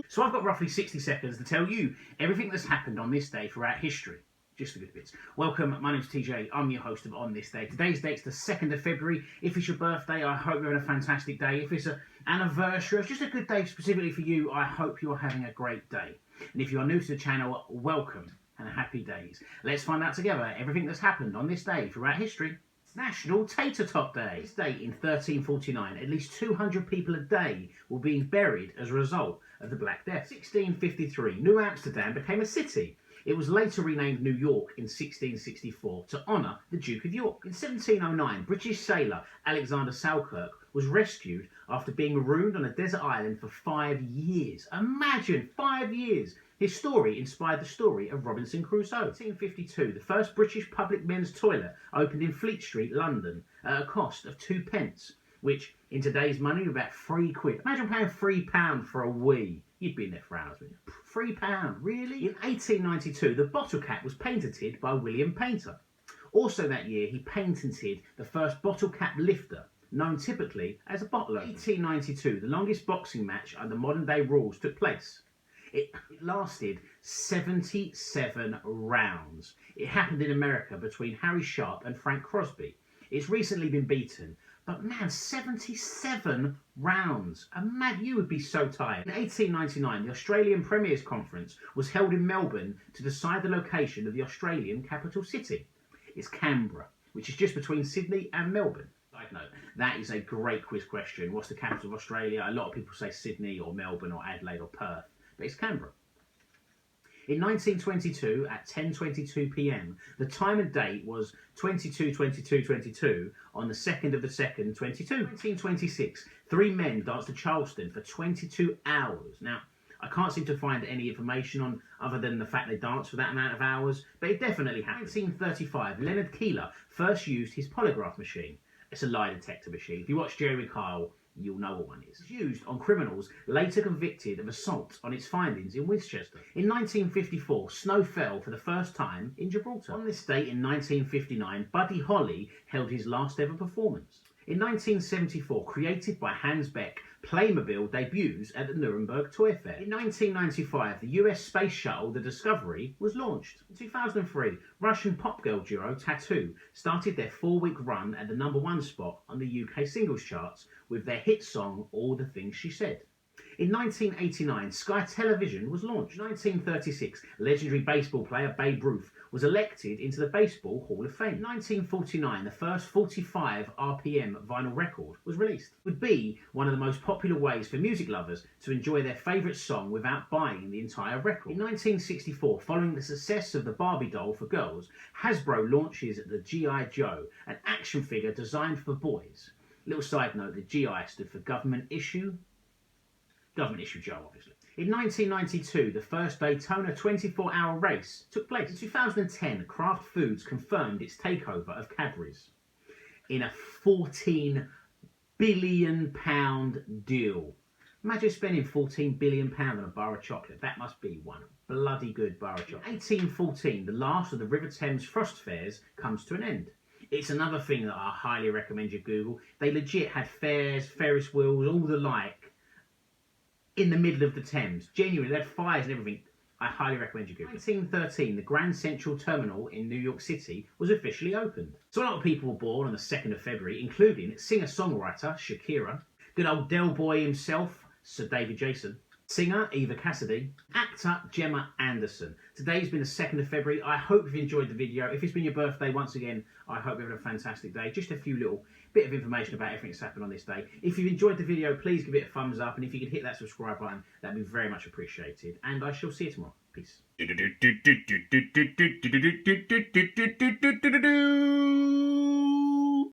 So I've got roughly 60 seconds to tell you everything that's happened on this day throughout history. Just the good bits. Welcome, my name's TJ, I'm your host of On This Day. Today's date's the 2nd of February. If it's your birthday, I hope you're having a fantastic day. If it's an anniversary, it's just a good day specifically for you, I hope you're having a great day. And if you are new to the channel, welcome and happy days. Let's find out together everything that's happened on this day throughout history. It's National Tater Tot Day. This date in 1349, at least 200 people a day were being buried as a result of the Black Death. 1653, New Amsterdam became a city. It was later renamed New York in 1664 to honour the Duke of York. In 1709, British sailor Alexander Selkirk was rescued after being marooned on a desert island for 5 years. Imagine, 5 years! His story inspired the story of Robinson Crusoe. 1852, the first British public men's toilet opened in Fleet Street, London, at a cost of 2p, which in today's money is about £3. Imagine paying £3 for a wee. You'd be in there for hours, wouldn't you? £3, really? In 1892, the bottle cap was patented by William Painter. Also that year, he patented the first bottle cap lifter, known typically as a bottler. 1892, the longest boxing match under modern day rules took place. It lasted 77 rounds. It happened in America between Harry Sharp and Frank Crosby. It's recently been beaten, but man, 77 rounds. Man, you would be so tired. In 1899, the Australian Premiers Conference was held in Melbourne to decide the location of the Australian capital city. It's Canberra, which is just between Sydney and Melbourne. Side note, that is a great quiz question. What's the capital of Australia? A lot of people say Sydney or Melbourne or Adelaide or Perth, but it's Canberra. In 1922, at 10:22 p.m, the time and date was 22/22/22 on the 2nd of the 2nd, 22. 1926, 3 men danced to Charleston for 22 hours. Now, I can't seem to find any information on other than the fact they danced for that amount of hours, but it definitely happened. 1935, Leonard Keeler first used his polygraph machine. It's a lie detector machine. If you watch Jeremy Kyle, you'll know what one is. It's used on criminals later convicted of assault on its findings in Winchester. In 1954, snow fell for the first time in Gibraltar. On this date in 1959, Buddy Holly held his last ever performance. In 1974, created by Hans Beck, Playmobil debuts at the Nuremberg Toy Fair. In 1995, the US space shuttle, the Discovery, was launched. In 2003, Russian pop girl duo Tattoo started their 4-week run at the #1 spot on the UK singles charts with their hit song, All the Things She Said. In 1989, Sky Television was launched. In 1936, legendary baseball player Babe Ruth was elected into the Baseball Hall of Fame. In 1949, the first 45 RPM vinyl record was released. It would be one of the most popular ways for music lovers to enjoy their favourite song without buying the entire record. In 1964, following the success of the Barbie doll for girls, Hasbro launches the G.I. Joe, an action figure designed for boys. Little side note, the GI stood for Government Issue Joe, obviously. In 1992, the first Daytona 24-hour race took place. In 2010, Kraft Foods confirmed its takeover of Cadbury's in a £14 billion deal. Imagine spending £14 billion on a bar of chocolate. That must be one bloody good bar of chocolate. In 1814, the last of the River Thames Frost Fairs comes to an end. It's another thing that I highly recommend you Google. They legit had fairs, Ferris wheels, all the like, in the middle of the Thames. Genuinely, they had fires and everything. I highly recommend you Google. In 1913, the Grand Central Terminal in New York City was officially opened. So a lot of people were born on the 2nd of February, including singer-songwriter Shakira, good old Del Boy himself, Sir David Jason, singer Eva Cassidy, actor Gemma Anderson. Today's been the 2nd of February. I hope you've enjoyed the video. If it's been your birthday, once again, I hope you're having a fantastic day. Just a few little bit of information about everything that's happened on this day. If you've enjoyed the video, please give it a thumbs up, and if you could hit that subscribe button, that'd be very much appreciated. And I shall see you tomorrow. Peace.